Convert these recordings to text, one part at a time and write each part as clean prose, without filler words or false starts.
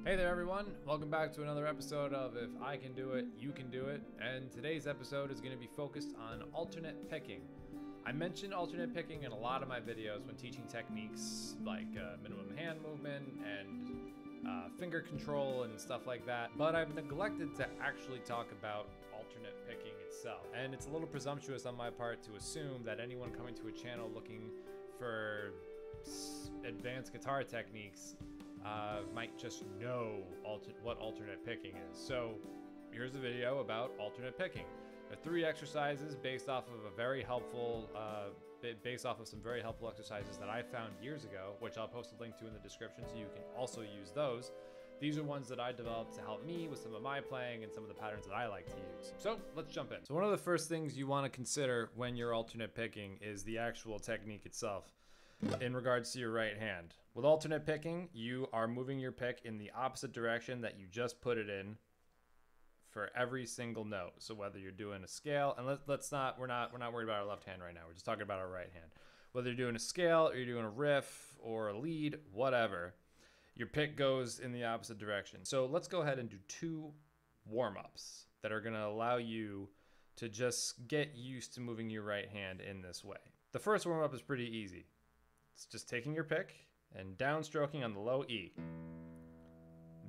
Hey there everyone, welcome back to another episode of If I Can Do It, You Can Do It, and today's episode is going to be focused on alternate picking. I mentioned alternate picking in a lot of my videos when teaching techniques like minimum hand movement and finger control and stuff like that, but I've neglected to actually talk about alternate picking itself. And it's a little presumptuous on my part to assume that anyone coming to a channel looking for advanced guitar techniques might just know what alternate picking is. So here's a video about alternate picking. There are 3 exercises based off of some very helpful exercises that I found years ago, which I'll post a link to in the description so you can also use those. These are ones that I developed to help me with some of my playing and some of the patterns that I like to use. So let's jump in. So one of the first things you want to consider when you're alternate picking is the actual technique itself in regards to your right hand. With alternate picking, you are moving your pick in the opposite direction that you just put it in for every single note. So whether you're doing a scale, and we're not worried about our left hand right now. We're just talking about our right hand. Whether you're doing a scale or you're doing a riff or a lead, whatever, your pick goes in the opposite direction. So let's go ahead and do 2 warm-ups that are going to allow you to just get used to moving your right hand in this way. The first warm-up is pretty easy. It's just taking your pick and downstroking on the low E.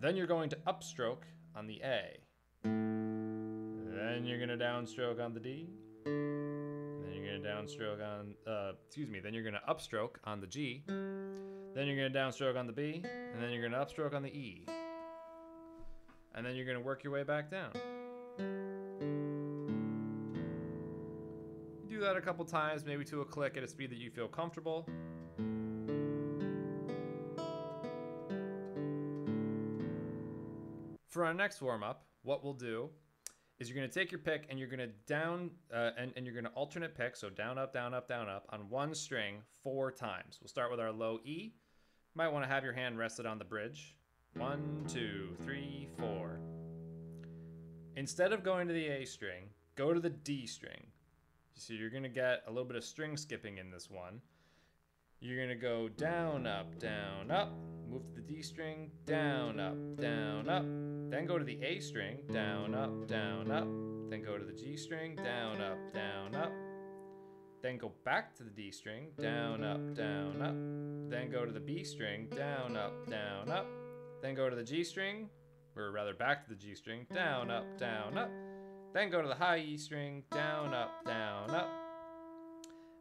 Then you're going to upstroke on the A. Then you're going to downstroke on the D. Then you're going to downstroke on, then you're going to upstroke on the G. Then you're going to downstroke on the B. And then you're going to upstroke on the E. And then you're going to work your way back down. You do that a couple times, maybe to a click at a speed that you feel comfortable. For our next warm-up, what we'll do is you're going to take your pick and you're going to you're going to alternate pick, so down, up, down, up, down, up, on one string 4 times. We'll start with our low E. You might want to have your hand rested on the bridge. 1, 2, 3, 4. Instead of going to the A string, go to the D string. So you're going to get a little bit of string skipping in this one. You're going to go down, up, move to the D string, down, up, then go to the A string, down, up, then go to the G string, down, up, then go back to the D string, down, up, then go to the B string, down, up, then go to the G string, or rather back to the G string, down, up, then go to the high E string, down, up,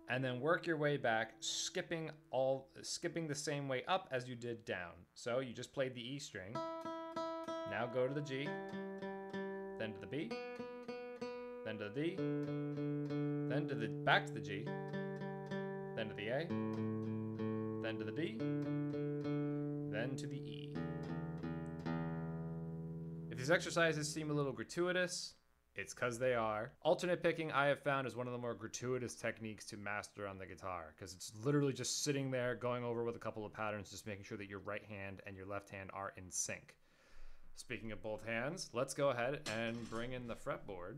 and then work your way back, skipping the same way up as you did down. So you just played the E string. Now go to the G, then to the B, then to the D, then to the back to the G, then to the A, then to the B, then to the E. If these exercises seem a little gratuitous, it's because they are. Alternate picking, I have found, is one of the more gratuitous techniques to master on the guitar, because it's literally just sitting there, going over with a couple of patterns, just making sure that your right hand and your left hand are in sync. Speaking of both hands, let's go ahead and bring in the fretboard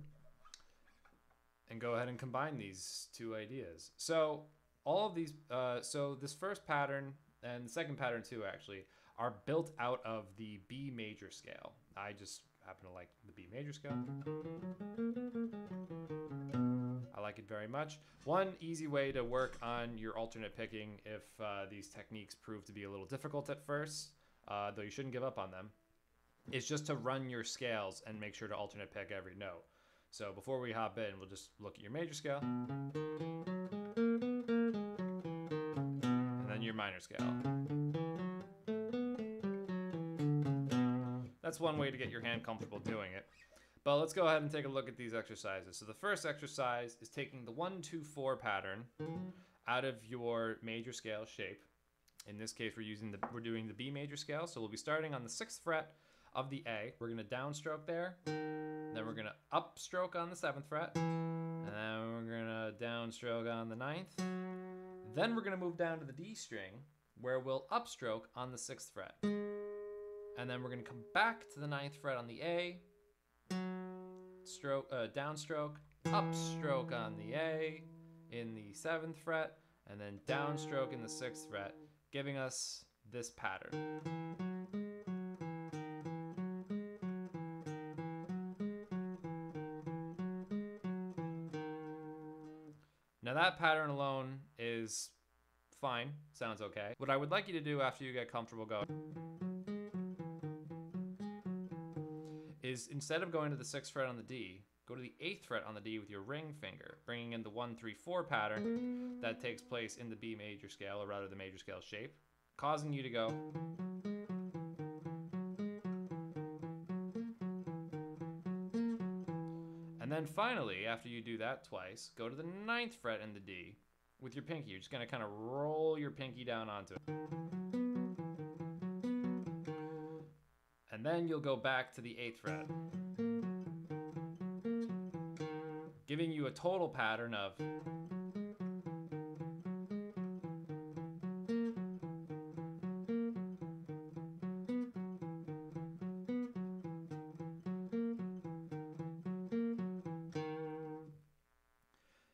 and go ahead and combine these 2 ideas. So all of these, so this first pattern and the second pattern too, actually, are built out of the B major scale. I just happen to like the B major scale. I like it very much. One easy way to work on your alternate picking if these techniques prove to be a little difficult at first, though you shouldn't give up on them, is just to run your scales and make sure to alternate pick every note. So before we hop in, we'll just look at your major scale and then your minor scale. That's one way to get your hand comfortable doing it. But let's go ahead and take a look at these exercises. So the first exercise is taking the 1, 2, 4 pattern out of your major scale shape. In this case, we're doing the B major scale. So we'll be starting on the 6th fret of the A. We're going to downstroke there. Then we're going to upstroke on the 7th fret. And then we're going to downstroke on the 9th. Then we're going to move down to the D string, where we'll upstroke on the 6th fret. And then we're going to come back to the 9th fret on the A, downstroke, upstroke on the A in the 7th fret, and then downstroke in the 6th fret, giving us this pattern. that pattern alone is fine, sounds okay. What I would like you to do after you get comfortable going is, instead of going to the 6th fret on the D, go to the 8th fret on the D with your ring finger, bringing in the 1, 3, 4 pattern that takes place in the B major scale, or rather the major scale shape, causing you to go. And then finally, after you do that twice, go to the 9th fret in the D with your pinky. You're just gonna kind of roll your pinky down onto it. And then you'll go back to the 8th fret, giving you a total pattern of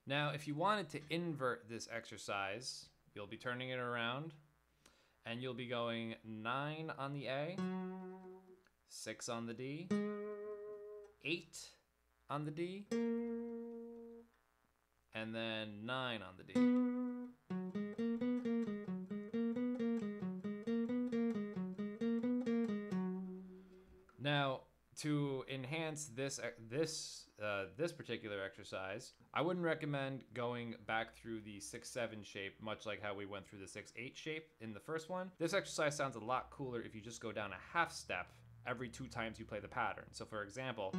Now, if you wanted to invert this exercise, you'll be turning it around and you'll be going 9 on the A, 6 on the D, 8 on the D, and then 9 on the D. Now, to enhance this particular exercise, I wouldn't recommend going back through the 6-7 shape, much like how we went through the 6-8 shape in the first one. This exercise sounds a lot cooler if you just go down a half step every 2 times you play the pattern. So for example,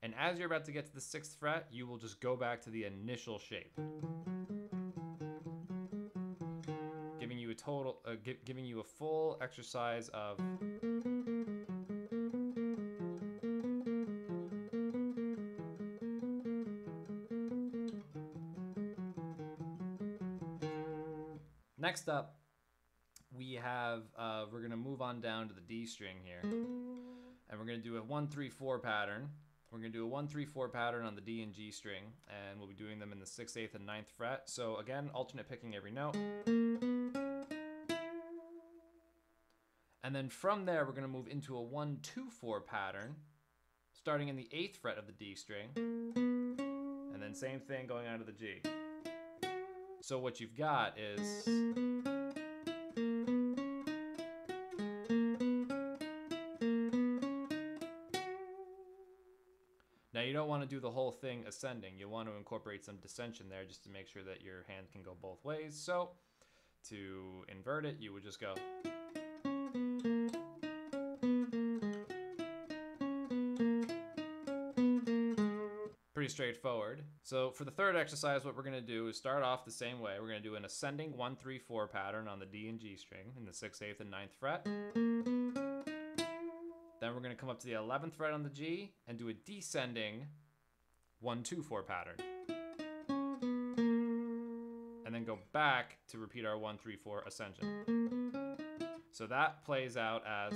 and as you're about to get to the 6th fret, you will just go back to the initial shape, giving you a total, giving you a full exercise of Next up, we have, we're gonna move on down to the D string here, and we're gonna do a 1-3-4 pattern. We're gonna do a 1-3-4 pattern on the D and G string, and we'll be doing them in the 6th, 8th, and 9th fret. So again, alternate picking every note. And then from there, we're gonna move into a 1-2-4 pattern, starting in the 8th fret of the D string, and then same thing going on to the G. So what you've got is now you don't want to do the whole thing ascending. You want to incorporate some descension there just to make sure that your hand can go both ways. So to invert it, you would just go. Pretty straightforward. So for the third exercise, what we're gonna do is start off the same way. We're gonna do an ascending 1-3-4 pattern on the D and G string in the 6th, 8th, and 9th fret. Then we're gonna come up to the 11th fret on the G and do a descending 1-2-4 pattern. And then go back to repeat our 1-3-4 ascension. So that plays out as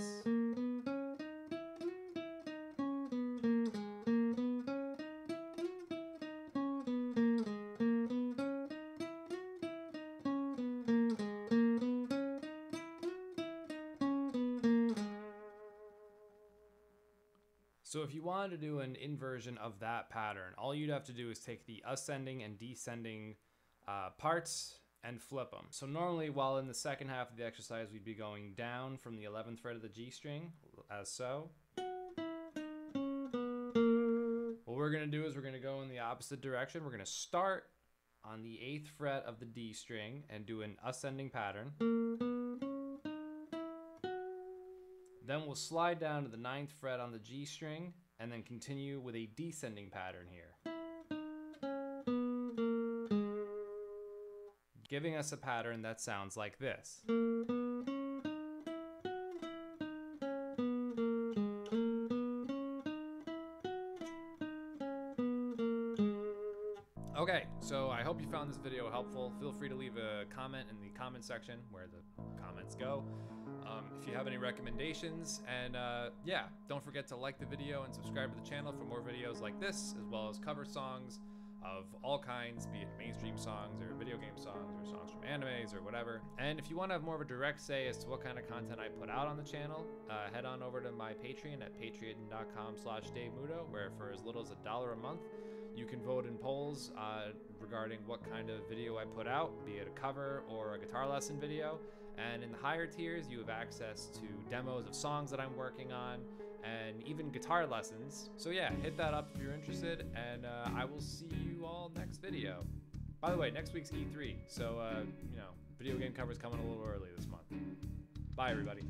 So if you wanted to do an inversion of that pattern, all you'd have to do is take the ascending and descending parts and flip them. So normally, while in the second half of the exercise, we'd be going down from the 11th fret of the G string, as so. What we're gonna do is we're gonna go in the opposite direction. We're gonna start on the 8th fret of the D string and do an ascending pattern. Then we'll slide down to the 9th fret on the G string and then continue with a descending pattern here, giving us a pattern that sounds like this. Okay, so I hope you found this video helpful. Feel free to leave a comment in the comment section where the comments go. If you have any recommendations, and yeah, don't forget to like the video and subscribe to the channel for more videos like this, as well as cover songs, of all kinds, be it mainstream songs or video game songs or songs from animes or whatever. And if you want to have more of a direct say as to what kind of content I put out on the channel, head on over to my Patreon at patreon.com/DaveMuto, where for as little as $1 a month, you can vote in polls regarding what kind of video I put out, be it a cover or a guitar lesson video. And in the higher tiers, you have access to demos of songs that I'm working on, and even guitar lessons. So yeah, hit that up if you're interested, and I will see you all next video. By the way, next week's E3, so video game cover's coming a little early this month. Bye, everybody.